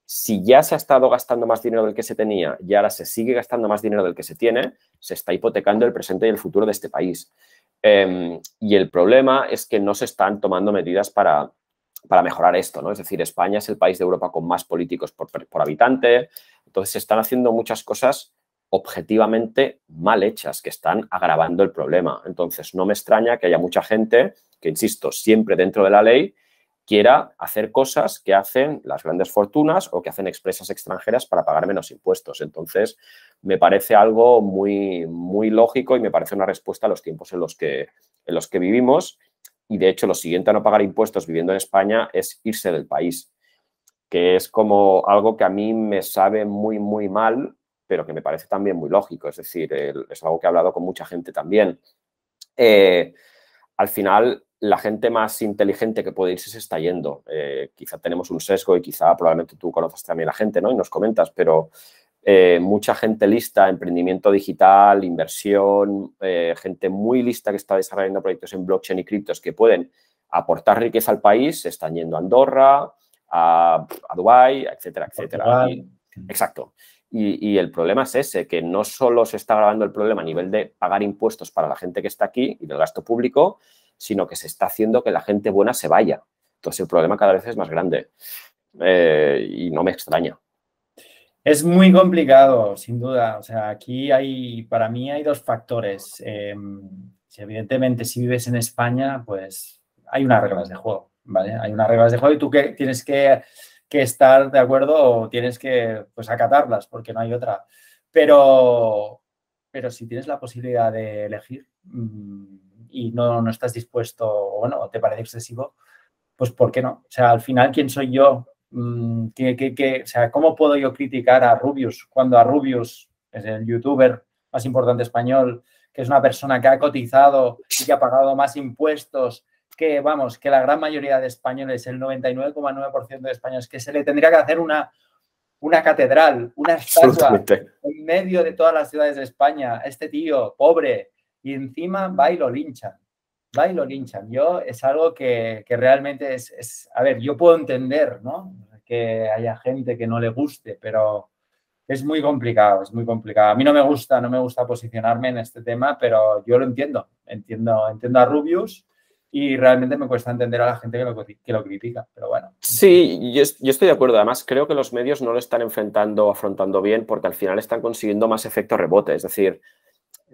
si ya se ha estado gastando más dinero del que se tenía y ahora se sigue gastando más dinero del que se tiene, se está hipotecando el presente y el futuro de este país. Y el problema es que no se están tomando medidas para mejorar esto, ¿no? Es decir, España es el país de Europa con más políticos por habitante, entonces se están haciendo muchas cosas objetivamente mal hechas que están agravando el problema. Entonces, no me extraña que haya mucha gente que, insisto, siempre dentro de la ley, quiera hacer cosas que hacen las grandes fortunas o que hacen empresas extranjeras para pagar menos impuestos. Entonces, me parece algo muy, muy lógico y me parece una respuesta a los tiempos en los que vivimos. Y, de hecho, lo siguiente a no pagar impuestos viviendo en España es irse del país. que es como algo que a mí me sabe muy, muy mal, pero que me parece también muy lógico. Es decir, es algo que he hablado con mucha gente también. Al final, la gente más inteligente que puede irse se está yendo. Quizá tenemos un sesgo y quizá probablemente tú conoces también a la gente, ¿no? Y nos comentas, pero mucha gente lista, emprendimiento digital, inversión, gente muy lista que está desarrollando proyectos en blockchain y criptos que pueden aportar riqueza al país, se están yendo a Andorra, a Dubái, etcétera, etcétera. Exacto. Y el problema es ese, que no solo se está agravando el problema a nivel de pagar impuestos para la gente que está aquí y del gasto público, sino que se está haciendo que la gente buena se vaya. Entonces el problema cada vez es más grande y no me extraña. Es muy complicado, sin duda. O sea, aquí para mí hay dos factores. Evidentemente, si vives en España, pues hay unas reglas de juego, ¿vale? Hay unas reglas de juego y tú tienes que estar de acuerdo o tienes que, pues, acatarlas porque no hay otra. Pero si tienes la posibilidad de elegir y no estás dispuesto o bueno, te parece excesivo, pues ¿por qué no? O sea, al final, ¿quién soy yo? O sea, ¿cómo puedo yo criticar a Rubius cuando a Rubius es el youtuber más importante español, que es una persona que ha cotizado y que ha pagado más impuestos que, vamos, que la gran mayoría de españoles, el 99,9% de españoles, que se le tendría que hacer una catedral, una estatua en medio de todas las ciudades de España, este tío pobre, y encima va y lo linchan? Va y lo linchan. Yo es algo que realmente a ver, yo puedo entender, ¿no? Que haya gente que no le guste, pero es muy complicado, es muy complicado. A mí no me gusta posicionarme en este tema, pero yo lo entiendo. Entiendo a Rubius y realmente me cuesta entender a la gente que lo critica, pero bueno. Sí, yo estoy de acuerdo. Además, creo que los medios no lo están afrontando bien porque al final están consiguiendo más efecto rebote. Es decir,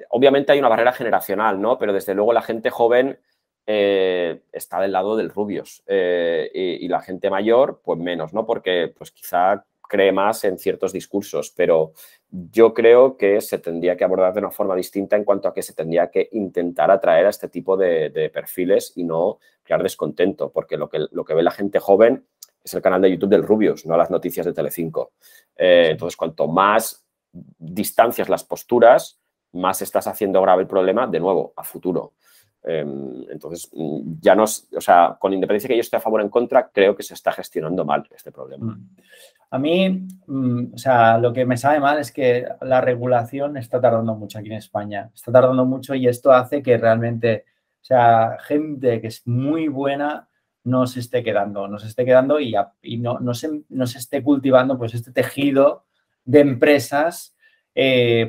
obviamente hay una barrera generacional, ¿no? Pero desde luego la gente joven está del lado del Rubius y la gente mayor, pues menos, ¿no? Porque pues quizá cree más en ciertos discursos, pero yo creo que se tendría que abordar de una forma distinta en cuanto a que se tendría que intentar atraer a este tipo de perfiles y no crear descontento, porque lo que ve la gente joven es el canal de YouTube del Rubius, no las noticias de Telecinco. Entonces, cuanto más distancias las posturas, más estás haciendo grave el problema, de nuevo, a futuro. Entonces, ya no, o sea, con independencia que yo esté a favor o en contra, creo que se está gestionando mal este problema. A mí, o sea, lo que me sabe mal es que la regulación está tardando mucho aquí en España. Está tardando mucho y esto hace que realmente, o sea, gente que es muy buena no se esté quedando y no se esté cultivando pues este tejido de empresas.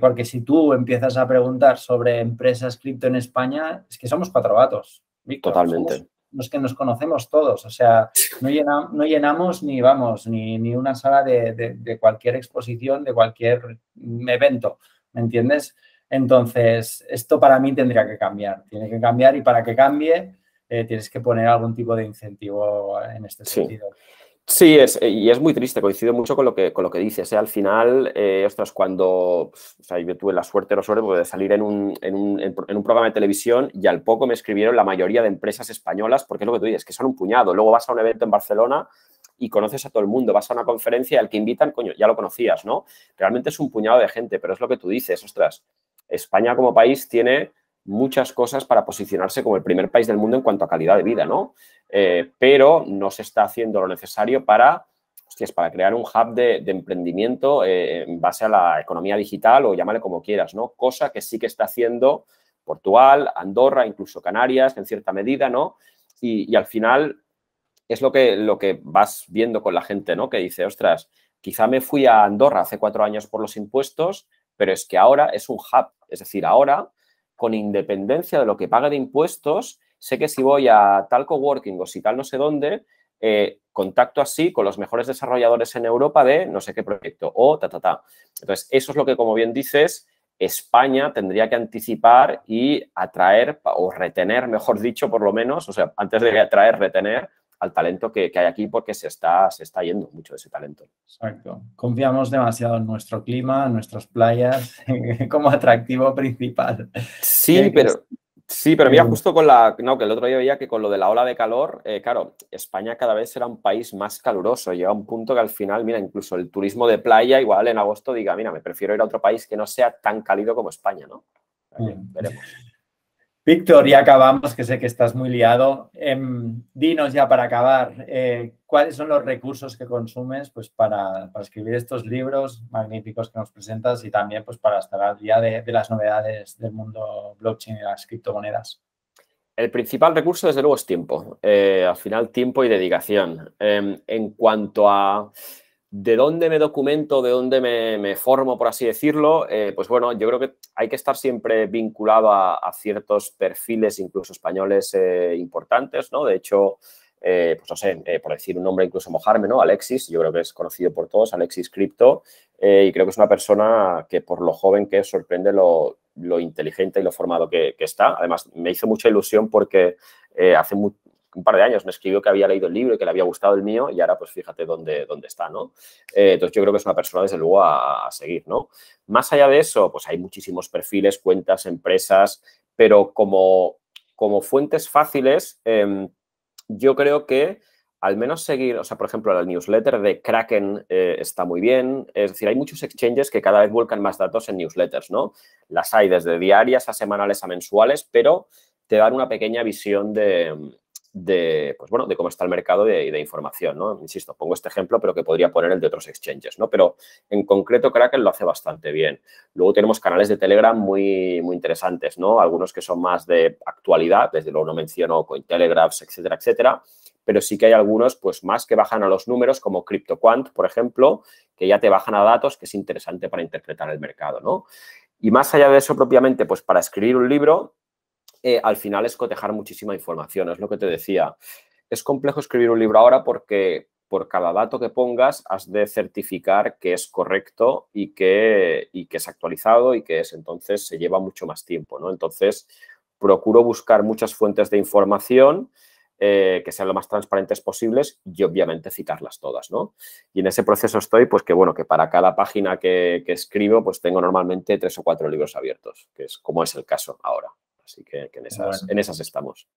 Porque si tú empiezas a preguntar sobre empresas cripto en España, es que somos cuatro gatos, Víctor. Totalmente. Somos los que nos conocemos todos. O sea, no llenamos ni una sala de cualquier exposición, de cualquier evento, ¿me entiendes? Entonces, esto para mí tendría que cambiar. Tiene que cambiar y para que cambie tienes que poner algún tipo de incentivo en este sentido. Sí, y es muy triste, coincido mucho con lo que dices. Al final, ostras, cuando o sea, yo tuve la suerte de salir en un programa de televisión y al poco me escribieron la mayoría de empresas españolas, porque es lo que tú dices, que son un puñado. Luego vas a un evento en Barcelona y conoces a todo el mundo, vas a una conferencia y al que invitan, coño, ya lo conocías, ¿no? Realmente es un puñado de gente, pero es lo que tú dices, ostras, España como país tiene muchas cosas para posicionarse como el primer país del mundo en cuanto a calidad de vida, ¿no? Pero no se está haciendo lo necesario para crear un hub de emprendimiento en base a la economía digital o llámale como quieras, ¿no? Cosa que sí que está haciendo Portugal, Andorra, incluso Canarias, en cierta medida, ¿no? Y al final es lo que vas viendo con la gente, ¿no? Que dice, ostras, quizá me fui a Andorra hace 4 años por los impuestos, pero es que ahora es un hub. Es decir, ahora, con independencia de lo que pague de impuestos, sé que si voy a tal coworking o si tal no sé dónde, contacto así con los mejores desarrolladores en Europa de no sé qué proyecto o ta. Entonces, eso es lo que, como bien dices, España tendría que anticipar y atraer o retener, mejor dicho, por lo menos, o sea, antes de atraer, retener al talento que hay aquí porque se está yendo mucho de ese talento. Exacto. Confiamos demasiado en nuestro clima, en nuestras playas, como atractivo principal. Sí, Sí, pero mira, justo con no, que el otro día veía que con lo de la ola de calor, claro, España cada vez será un país más caluroso. Llega un punto que al final, mira, incluso el turismo de playa, igual en agosto diga, mira, me prefiero ir a otro país que no sea tan cálido como España, ¿no? Veremos. Víctor, ya acabamos, que sé que estás muy liado. Dinos ya para acabar, ¿cuáles son los recursos que consumes pues, para escribir estos libros magníficos que nos presentas y también pues, para estar al día de las novedades del mundo blockchain y las criptomonedas? El principal recurso, desde luego, es tiempo. Al final, tiempo y dedicación. En cuanto a de dónde me documento, de dónde me formo, por así decirlo, pues bueno, yo creo que hay que estar siempre vinculado a ciertos perfiles, incluso españoles importantes, ¿no? De hecho, pues no sé, por decir un nombre, incluso mojarme, ¿no? Alexis, yo creo que es conocido por todos, Alexis Crypto, y creo que es una persona que por lo joven que es, sorprende lo inteligente y lo formado que está. Además, me hizo mucha ilusión porque hace un par de años me escribió que había leído el libro y que le había gustado el mío y ahora pues fíjate dónde está, ¿no? Entonces yo creo que es una persona desde luego a seguir, ¿no? Más allá de eso, pues hay muchísimos perfiles, cuentas, empresas, pero como fuentes fáciles, yo creo que al menos seguir, o sea, por ejemplo, la newsletter de Kraken está muy bien. Es decir, hay muchos exchanges que cada vez vuelcan más datos en newsletters, ¿no? Las hay desde diarias a semanales a mensuales, pero te dan una pequeña visión pues bueno, de cómo está el mercado de información, ¿no? Insisto, pongo este ejemplo, pero que podría poner el de otros exchanges, ¿no? Pero en concreto Kraken lo hace bastante bien. Luego tenemos canales de Telegram muy, muy interesantes, ¿no? Algunos que son más de actualidad, desde luego no menciono Cointelegraph, etcétera, etcétera, pero sí que hay algunos, pues más que bajan a los números, como CryptoQuant, por ejemplo, que ya te bajan a datos, que es interesante para interpretar el mercado, ¿no? Y más allá de eso, propiamente, pues para escribir un libro, al final es cotejar muchísima información, es lo que te decía. Es complejo escribir un libro ahora porque por cada dato que pongas has de certificar que es correcto y que es actualizado y que es, entonces se lleva mucho más tiempo, ¿no? Entonces, procuro buscar muchas fuentes de información que sean lo más transparentes posibles y obviamente citarlas todas, ¿no? Y en ese proceso estoy, pues que bueno, que para cada página que escribo, pues tengo normalmente 3 o 4 libros abiertos, que es como es el caso ahora. Así que en esas estamos.